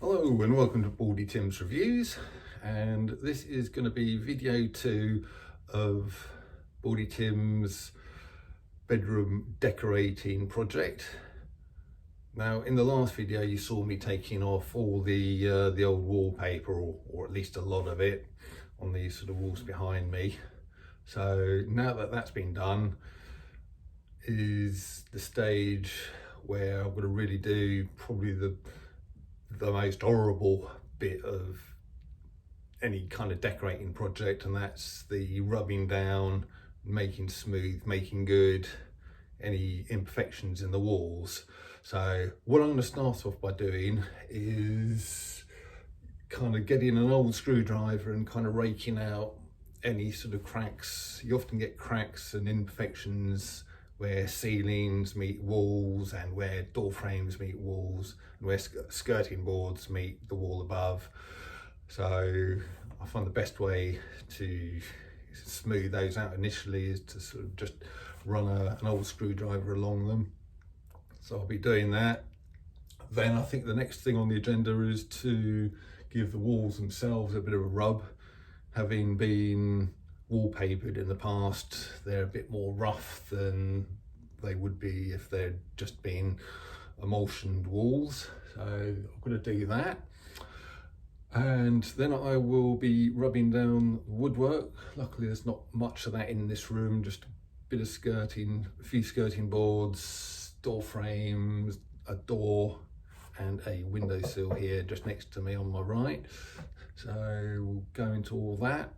Hello and welcome to Baldy Tim's Reviews, and this is going to be video 2 of Baldy Tim's bedroom decorating project. Now in the last video you saw me taking off all the old wallpaper, or at least a lot of it, on these sort of walls behind me. So now that that's been done is the stage where I'm going to really do probably the most horrible bit of any kind of decorating project, and that's the rubbing down, making smooth, making good any imperfections in the walls. So what I'm going to start off by doing is kind of getting an old screwdriver and kind of raking out any sort of cracks. You often get cracks and imperfections where ceilings meet walls, and where door frames meet walls, and where skirting boards meet the wall above. So I find the best way to smooth those out initially is to sort of just run an old screwdriver along them. So I'll be doing that. Then I think the next thing on the agenda is to give the walls themselves a bit of a rub. Having been wallpapered in the past, they're a bit more rough than they would be if they'd just been emulsioned walls. So I'm going to do that, and then I will be rubbing down woodwork. Luckily there's not much of that in this room, just a bit of skirting, a few skirting boards, door frames, a door and a windowsill here just next to me on my right. So we'll go into all that.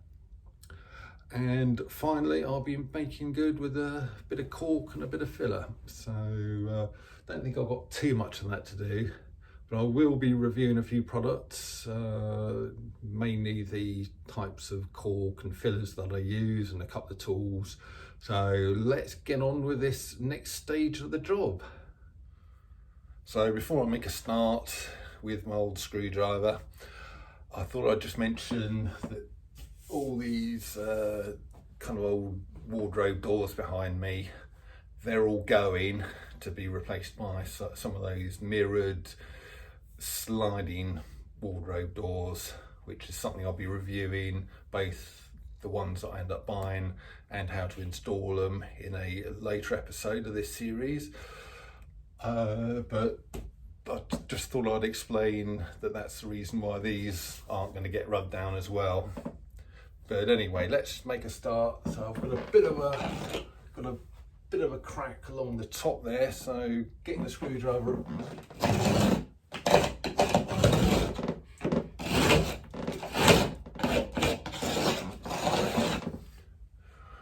And finally I'll be making good with a bit of caulk and a bit of filler. So don't think I've got too much of that to do, but I will be reviewing a few products, mainly the types of caulk and fillers that I use, and a couple of tools. So let's get on with this next stage of the job. So before I make a start with my old screwdriver, I thought I'd just mention that all these kind of old wardrobe doors behind me, they're all going to be replaced by some of those mirrored sliding wardrobe doors, which is something I'll be reviewing, both the ones that I end up buying and how to install them, in a later episode of this series. But I just thought I'd explain that that's the reason why these aren't going to get rubbed down as well. But anyway, let's make a start. So I've got a bit of a crack along the top there, so getting the screwdriver,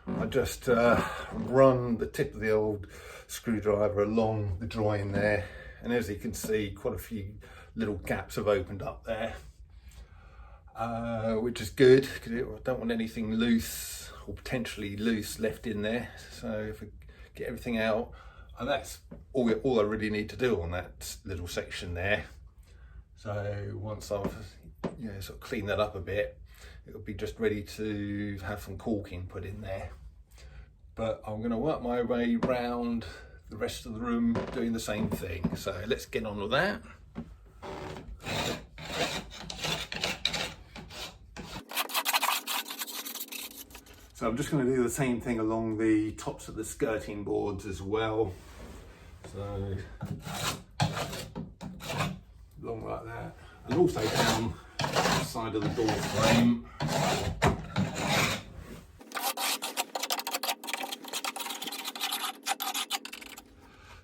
I just run the tip of the old screwdriver along the join there, and as you can see, quite a few little gaps have opened up there. Which is good, because I don't want anything loose or potentially loose left in there. So if I get everything out, and that's all I really need to do on that little section there. So once I've sort of cleaned that up a bit, it'll be just ready to have some caulking put in there. But I'm going to work my way round the rest of the room doing the same thing. So let's get on with that. So I'm just going to do the same thing along the tops of the skirting boards as well. So along like that, and also down the side of the door frame.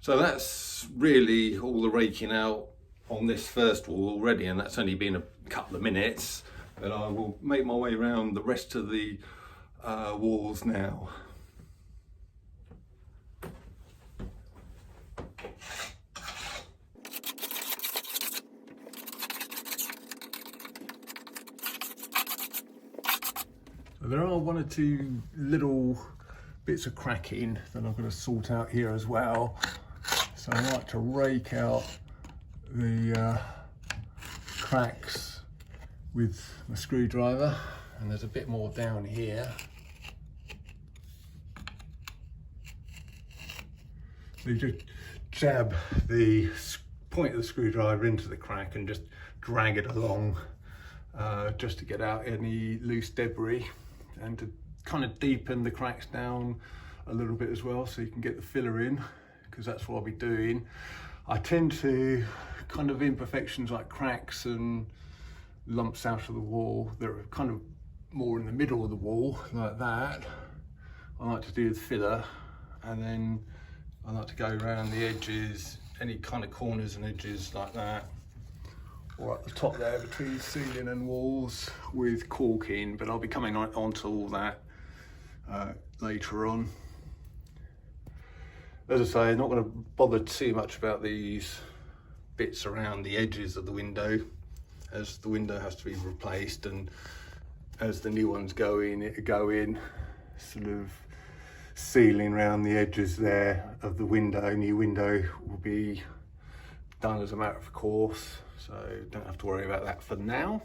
So that's really all the raking out on this first wall already, and that's only been a couple of minutes. But I will make my way around the rest of the walls now. So there are one or two little bits of cracking that I'm going to sort out here as well. So I like to rake out the cracks with my screwdriver, and there's a bit more down here. So you just jab the point of the screwdriver into the crack and just drag it along just to get out any loose debris and to kind of deepen the cracks down a little bit as well, so you can get the filler in, because that's what I'll be doing. I tend to kind of imperfections like cracks and lumps out of the wall that are kind of more in the middle of the wall like that. I like to do the filler, and then I like to go around the edges, any kind of corners and edges like that, or at the top there between ceiling and walls with caulking, but I'll be coming onto all that later on. As I say, I'm not going to bother too much about these bits around the edges of the window, as the window has to be replaced, and as the new ones go in, it'll go in sort of sealing around the edges there of the window. New window will be done as a matter of course, so don't have to worry about that for now.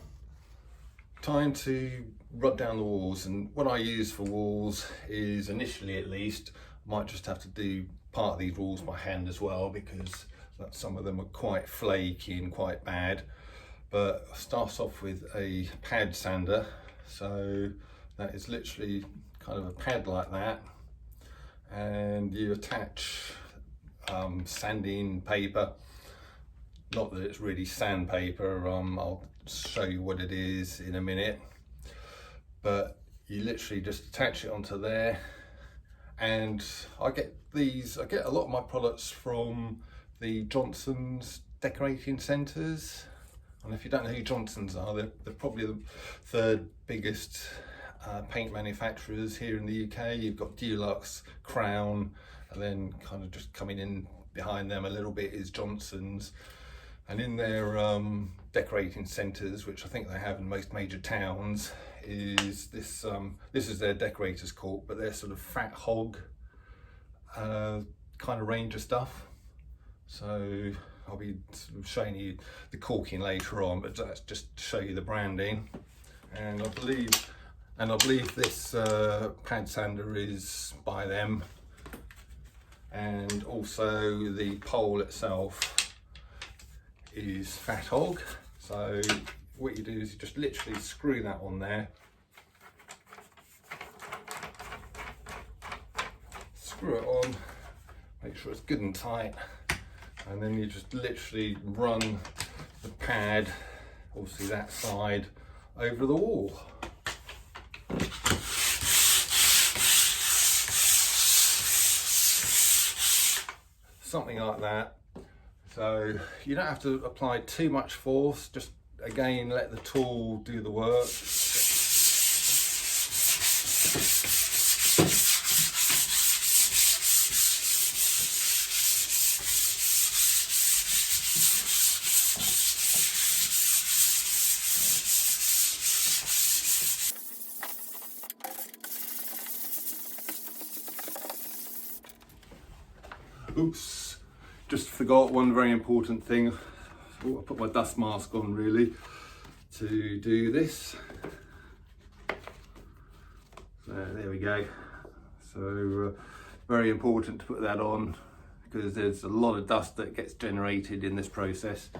Time to rub down the walls, and what I use for walls is, initially at least, I might just have to do part of these walls by hand as well, because some of them are quite flaky and quite bad. But I start off with a pad sander, so that is literally kind of a pad like that, and you attach sanding paper. Not that it's really sandpaper, I'll show you what it is in a minute, but you literally just attach it onto there. And I get a lot of my products from the Johnson's decorating centres. And if you don't know who Johnson's are, they're probably the third biggest paint manufacturers here in the UK. You've got Dulux, Crown, and then kind of just coming in behind them a little bit is Johnson's. And in their decorating centres, which I think they have in most major towns, is this is their decorators caulk, but they're sort of fat hog kind of range of stuff. So I'll be sort of showing you the caulking later on, but that's just to show you the branding. And I believe this pad sander is by them, and also the pole itself is fat hog. So what you do is you just literally screw that on there, screw it on, make sure it's good and tight, and then you just literally run the pad, obviously that side, over the wall. Something like that. So you don't have to apply too much force, just again let the tool do the work. Oops, just forgot one very important thing. Oh, I put my dust mask on really to do this. So there we go. So very important to put that on, because there's a lot of dust that gets generated in this process.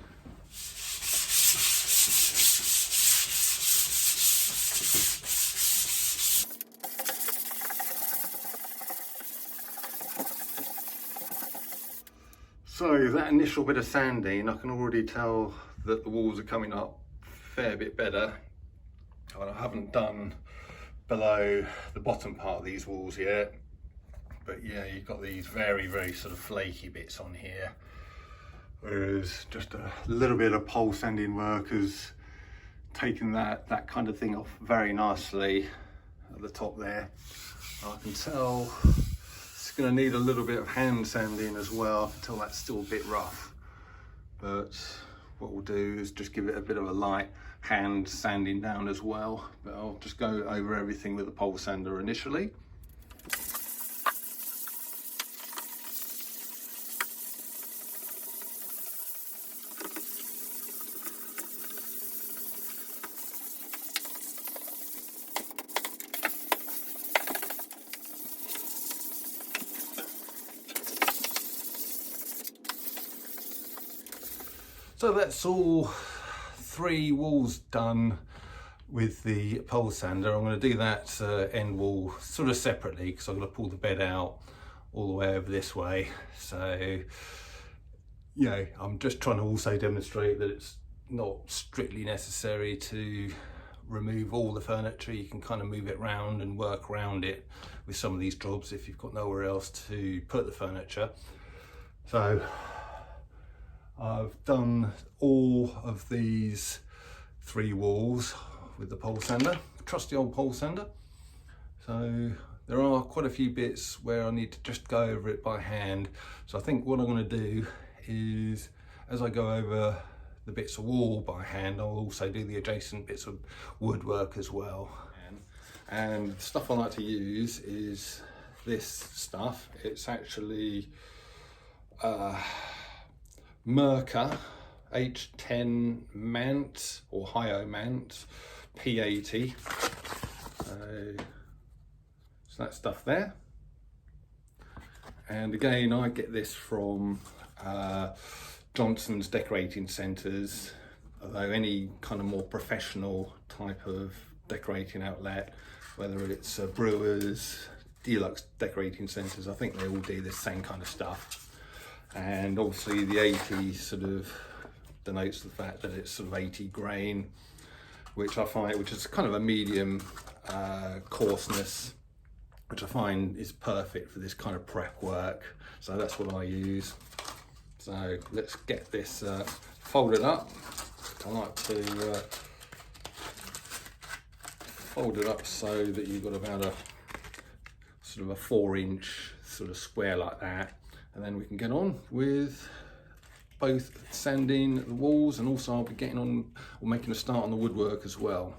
So that initial bit of sanding, I can already tell that the walls are coming up a fair bit better. I haven't done below the bottom part of these walls yet, but yeah, you've got these very sort of flaky bits on here, whereas just a little bit of pole sanding work has taken that kind of thing off very nicely at the top there. I can tell it's going to need a little bit of hand sanding as well. I can tell that's still a bit rough, but what we'll do is just give it a bit of a light hand sanding down as well. But I'll just go over everything with the pole sander initially. So that's all 3 walls done with the pole sander. I'm going to do that end wall sort of separately because I'm going to pull the bed out all the way over this way. So, you know, I'm just trying to also demonstrate that it's not strictly necessary to remove all the furniture. You can kind of move it around and work around it with some of these jobs if you've got nowhere else to put the furniture. So I've done all of these 3 walls with the pole sander, trusty old pole sander. So there are quite a few bits where I need to just go over it by hand. So I think what I'm going to do is, as I go over the bits of wall by hand, I'll also do the adjacent bits of woodwork as well. And the stuff I like to use is this stuff. It's actually Merca H10 Mant or Hyomant P80. So that stuff there. And again, I get this from Johnson's Decorating Centres, although any kind of more professional type of decorating outlet, whether it's Brewers, Deluxe Decorating Centres, I think they all do the same kind of stuff. And obviously the 80 sort of denotes the fact that it's sort of 80 grain, which I find, which is kind of a medium coarseness, which I find is perfect for this kind of prep work. So that's what I use. So let's get this folded up. I like to fold it up so that you've got about a sort of a 4-inch sort of square like that, and then we can get on with both sanding the walls, and also I'll be getting on or making a start on the woodwork as well.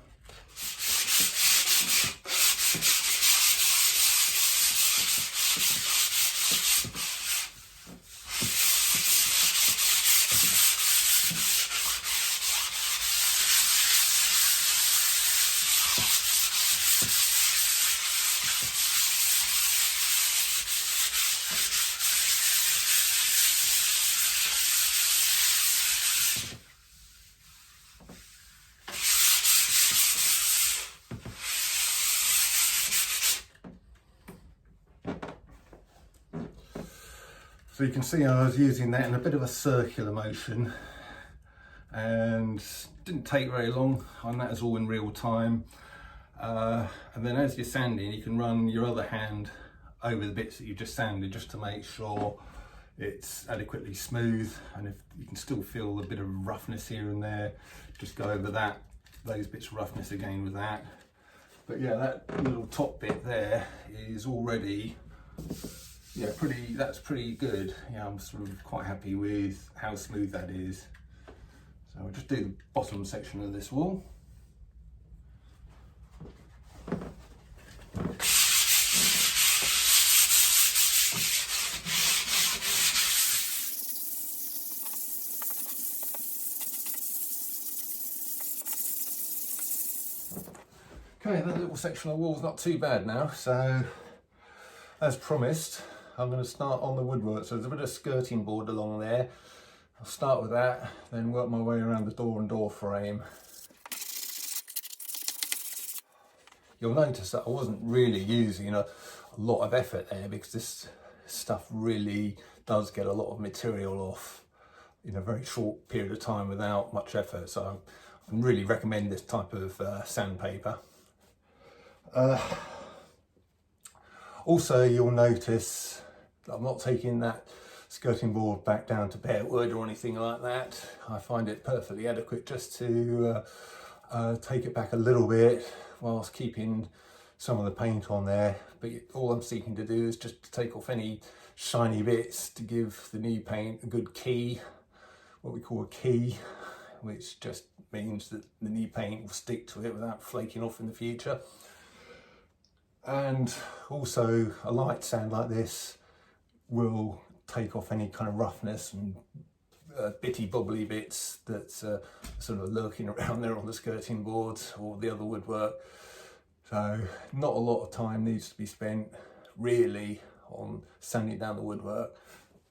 So you can see I was using that in a bit of a circular motion, and didn't take very long, and that is all in real time. And then as you're sanding, you can run your other hand over the bits that you just sanded just to make sure it's adequately smooth, and if you can still feel a bit of roughness here and there, just go over that, those bits of roughness again with that. But yeah, that little top bit there is already, yeah, that's pretty good. Yeah, I'm sort of quite happy with how smooth that is. So I'll just do the bottom section of this wall. Okay, that little section of wall's not too bad now. So as promised, I'm going to start on the woodwork. So there's a bit of skirting board along there. I'll start with that, then work my way around the door and door frame. You'll notice that I wasn't really using a lot of effort there, because this stuff really does get a lot of material off in a very short period of time without much effort. So I really recommend this type of sandpaper. Also, you'll notice that I'm not taking that skirting board back down to bare wood or anything like that. I find it perfectly adequate just to take it back a little bit whilst keeping some of the paint on there. But all I'm seeking to do is just to take off any shiny bits to give the new paint a good key, what we call a key, which just means that the new paint will stick to it without flaking off in the future. And also a light sand like this will take off any kind of roughness and bitty bubbly bits that's sort of lurking around there on the skirting boards or the other woodwork. So not a lot of time needs to be spent really on sanding down the woodwork.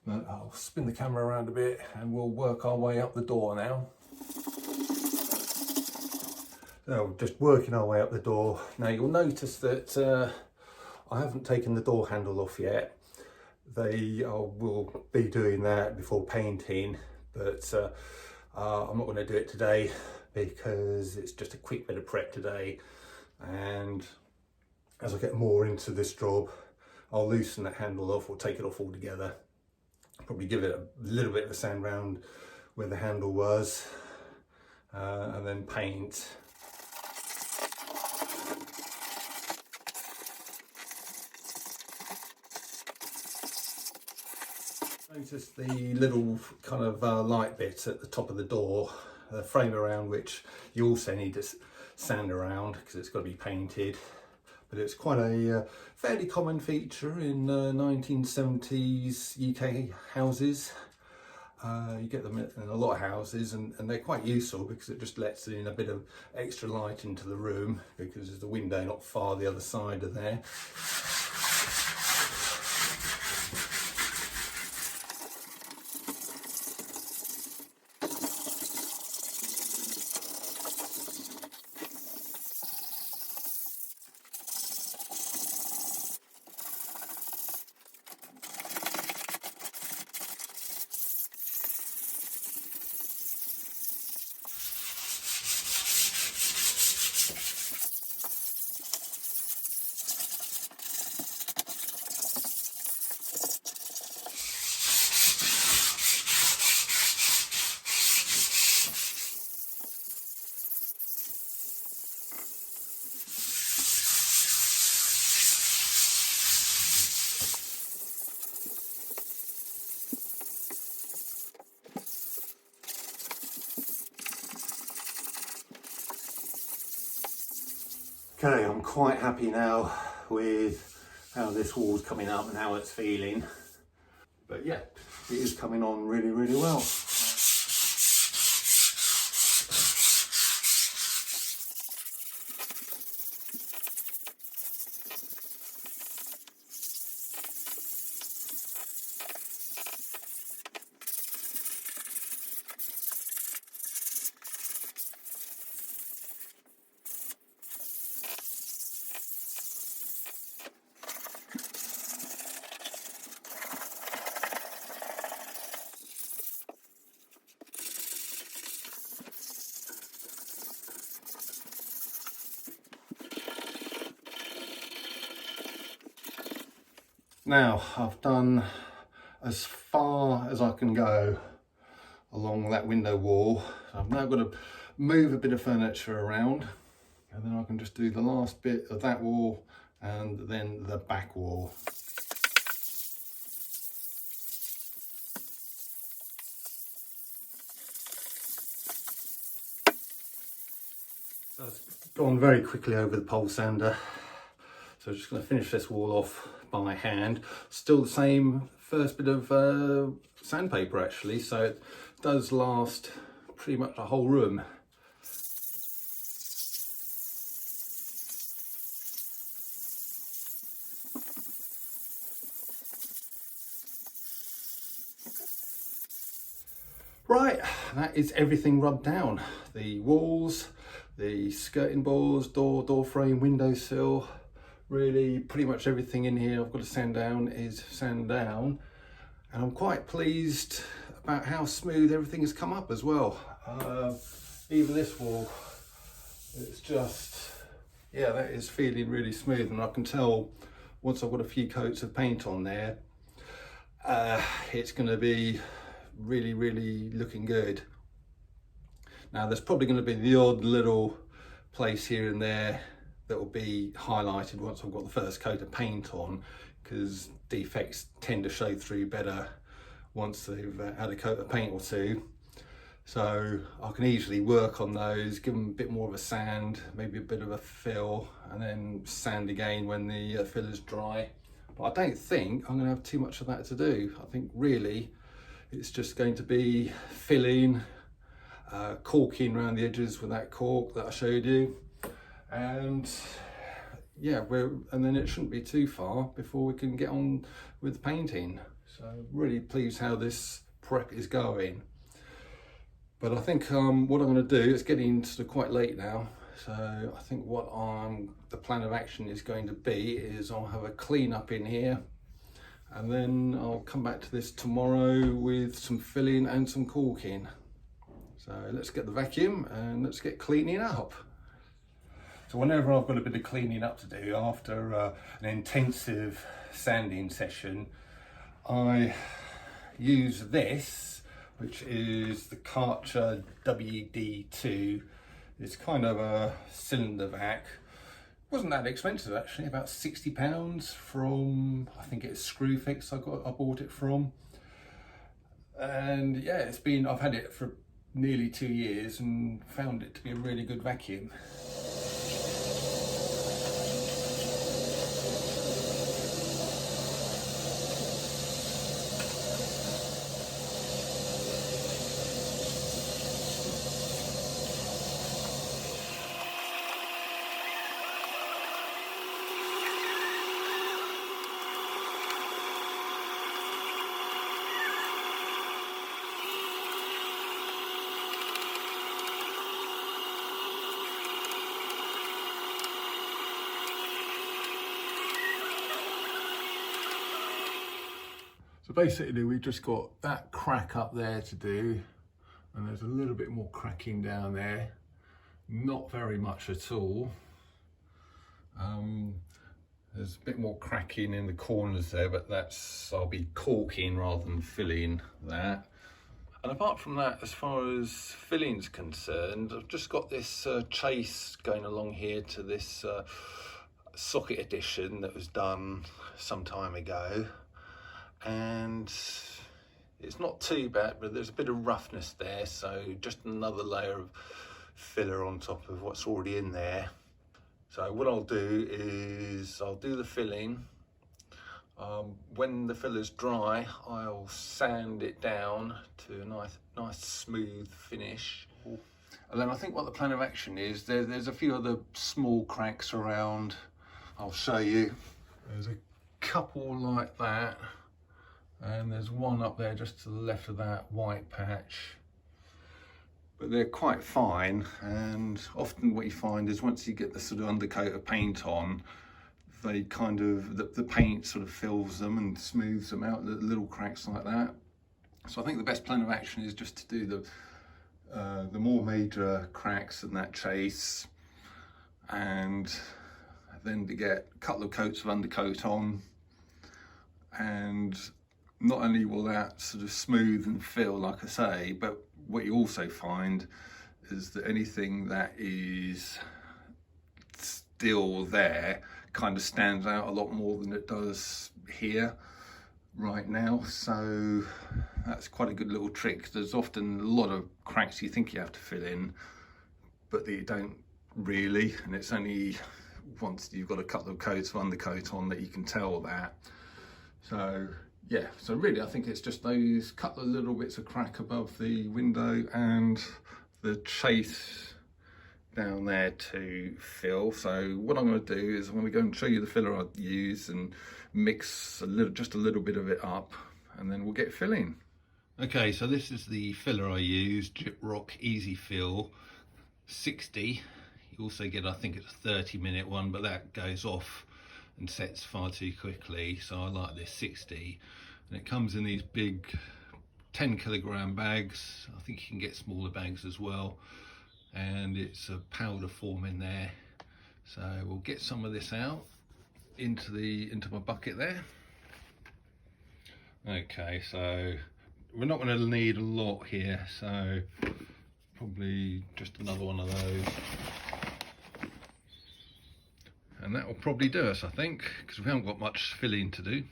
But I'll spin the camera around a bit and we'll work our way up the door now. Now, just working our way up the door. Now you'll notice that I haven't taken the door handle off yet. They will be doing that before painting, but I'm not going to do it today because it's just a quick bit of prep today, and as I get more into this job I'll loosen that handle off or take it off altogether. Probably give it a little bit of a sand round where the handle was, and then paint. Notice the little kind of light bit at the top of the door, the frame around which you also need to sand around because it's got to be painted. But it's quite a fairly common feature in 1970s UK houses. You get them in a lot of houses, and they're quite useful because it just lets in a bit of extra light into the room because there's the window not far the other side of there. Okay, I'm quite happy now with how this wall's coming up and how it's feeling. But yeah, it is coming on really, really well. Now, I've done as far as I can go along that window wall. I've now got to move a bit of furniture around, and then I can just do the last bit of that wall and then the back wall. So I've gone very quickly over the pole sander. So I'm just going to finish this wall off by hand. Still the same first bit of sandpaper actually, so it does last pretty much the whole room. Right, that is everything rubbed down. The walls, the skirting boards, door frame, windowsill, really pretty much everything in here I've got to sand down is sand down, and I'm quite pleased about how smooth everything has come up as well. Even this wall, it's just, yeah, that is feeling really smooth, and I can tell once I've got a few coats of paint on there, it's going to be really looking good. Now there's probably going to be the odd little place here and there that will be highlighted once I've got the first coat of paint on, because defects tend to show through better once they've had a coat of paint or two. So I can easily work on those, give them a bit more of a sand, maybe a bit of a fill, and then sand again when the fill is dry. But I don't think I'm going to have too much of that to do. I think really it's just going to be filling, caulking around the edges with that caulk that I showed you, and yeah, and then it shouldn't be too far before we can get on with painting. So really pleased how this prep is going. But I think what I'm going to do, it's getting sort of quite late now, So I think what the plan of action is going to be is I'll have a clean up in here, and then I'll come back to this tomorrow with some filling and some caulking. So let's get the vacuum and let's get cleaning up. So whenever I've got a bit of cleaning up to do after an intensive sanding session, I use this, which is the Karcher WD2. It's kind of a cylinder vac. Wasn't that expensive actually, about £60 from, I think it's Screwfix I bought it from. And yeah, I've had it for nearly 2 years and found it to be a really good vacuum. So basically we've just got that crack up there to do, and there's a little bit more cracking down there, not very much at all. There's a bit more cracking in the corners there, but I'll be caulking rather than filling that. And apart from that, as far as filling's concerned, I've just got this chase going along here to this socket addition that was done some time ago. And it's not too bad, but there's a bit of roughness there, so just another layer of filler on top of what's already in there. So what I'll do is I'll do the filling. When the filler's dry, I'll sand it down to a nice smooth finish. And then I think what the plan of action is, there's a few other small cracks around. I'll show you. There's a couple like that. And there's one up there just to the left of that white patch, but they're quite fine. And often what you find is once you get the sort of undercoat of paint on, they kind of, the paint sort of fills them and smooths them out, the little cracks like that. So I think the best plan of action is just to do the more major cracks in that chase, and then to get a couple of coats of undercoat on. And not only will that sort of smooth and fill, like I say, but what you also find is that anything that is still there kind of stands out a lot more than it does here right now. So that's quite a good little trick. There's often a lot of cracks you think you have to fill in, but you don't really, and it's only once you've got a couple of coats of undercoat on that you can tell that. So yeah, so really I think it's just those couple of little bits of crack above the window and the chase down there to fill. So what I'm going to do is I'm going to go and show you the filler I use and mix just a little bit of it up, and then we'll get filling. Okay, so this is the filler I use, Gyprock Easy Fill 60. You also get, I think it's a 30-minute one, but that goes off and sets far too quickly, so I like this 60. And it comes in these big 10-kilogram bags. I think you can get smaller bags as well, and it's a powder form in there. So we'll get some of this out into my bucket there. Okay, so we're not going to need a lot here, so probably just another one of those. And that will probably do us, I think, because we haven't got much filling to do.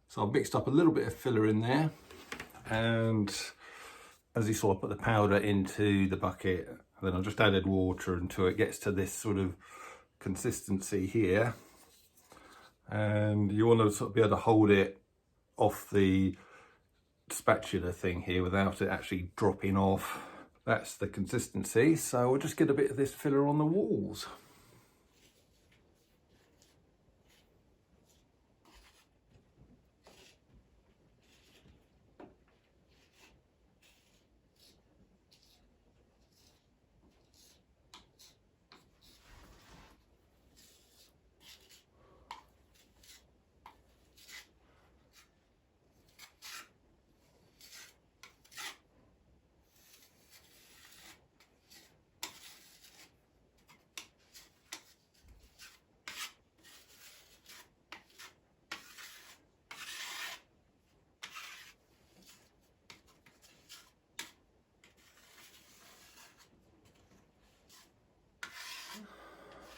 So I've mixed up a little bit of filler in there, and as you saw, I put the powder into the bucket, and then I've just added water until it gets to this sort of consistency here. And you want to sort of be able to hold it off the spatula thing here without it actually dropping off. That's the consistency. So we'll just get a bit of this filler on the walls.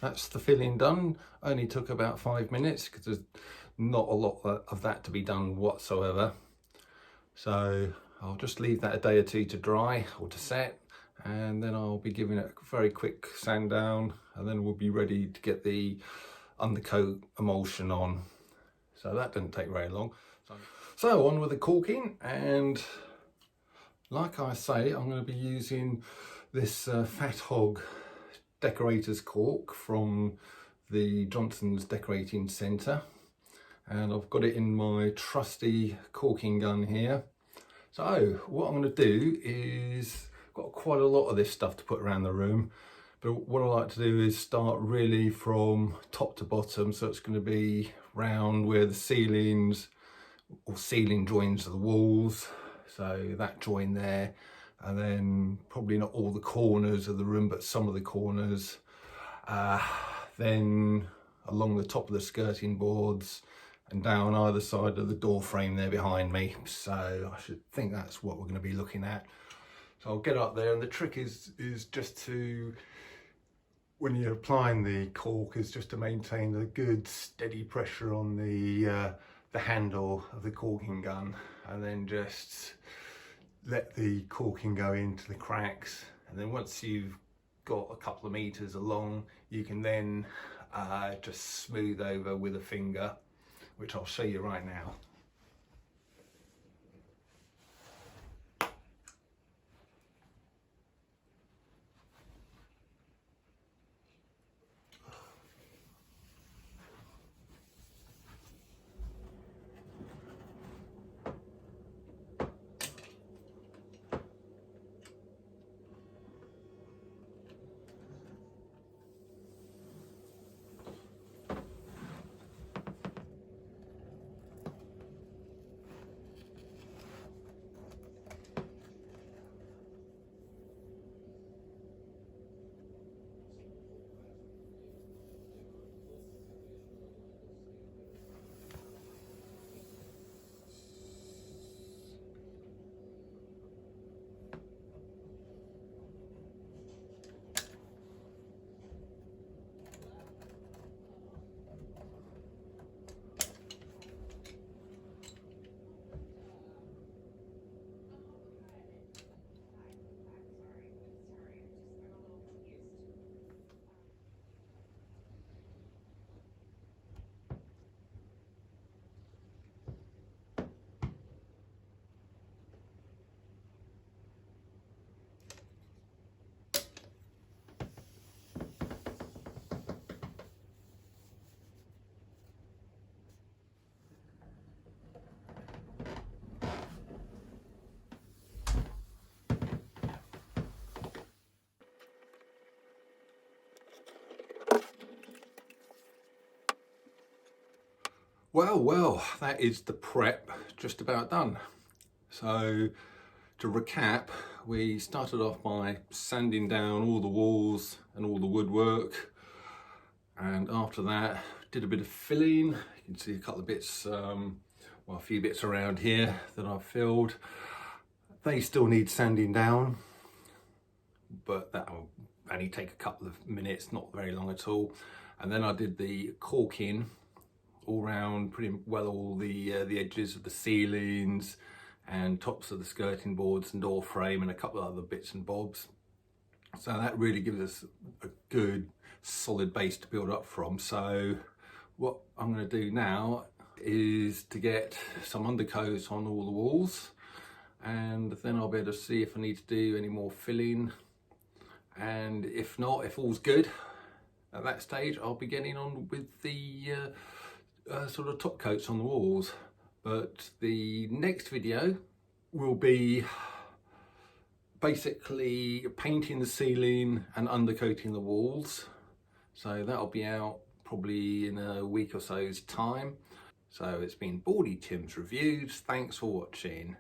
that's the filling done. Only took about 5 minutes because there's not a lot of that to be done whatsoever. So I'll just leave that a day or two to dry or to set, and then I'll be giving it a very quick sand down, and then we'll be ready to get the undercoat emulsion on. So that didn't take very long. So on with the caulking, and like I say, I'm going to be using this Fat Hog decorators caulk from the Johnson's Decorating Centre, and I've got it in my trusty caulking gun here. So what I'm going to do is, got quite a lot of this stuff to put around the room, but what I like to do is start really from top to bottom, so it's going to be round where the ceilings or ceiling joins of the walls, so that join there, and then probably not all the corners of the room but some of the corners, then along the top of the skirting boards and down either side of the door frame there behind me. So I should think that's what we're going to be looking at. So I'll get up there, and the trick is just to, when you're applying the caulk, is just to maintain a good steady pressure on the handle of the caulking gun, and then just let the caulking go into the cracks. And then once you've got a couple of meters along, you can then just smooth over with a finger, which I'll show you right now. Well, that is the prep just about done. So to recap, we started off by sanding down all the walls and all the woodwork, and after that did a bit of filling. You can see a couple of bits, well, a few bits around here that I've filled. They still need sanding down, but that'll only take a couple of minutes, not very long at all. And then I did the caulking all round pretty well, all the edges of the ceilings and tops of the skirting boards and door frame and a couple of other bits and bobs. So that really gives us a good solid base to build up from. So what I'm going to do now is to get some undercoats on all the walls, and then I'll be able to see if I need to do any more filling, and if not, if all's good at that stage, I'll be getting on with the sort of top coats on the walls. But the next video will be basically painting the ceiling and undercoating the walls. So that'll be out probably in a week or so's time. So it's been Baldy Tim's Reviews. Thanks for watching.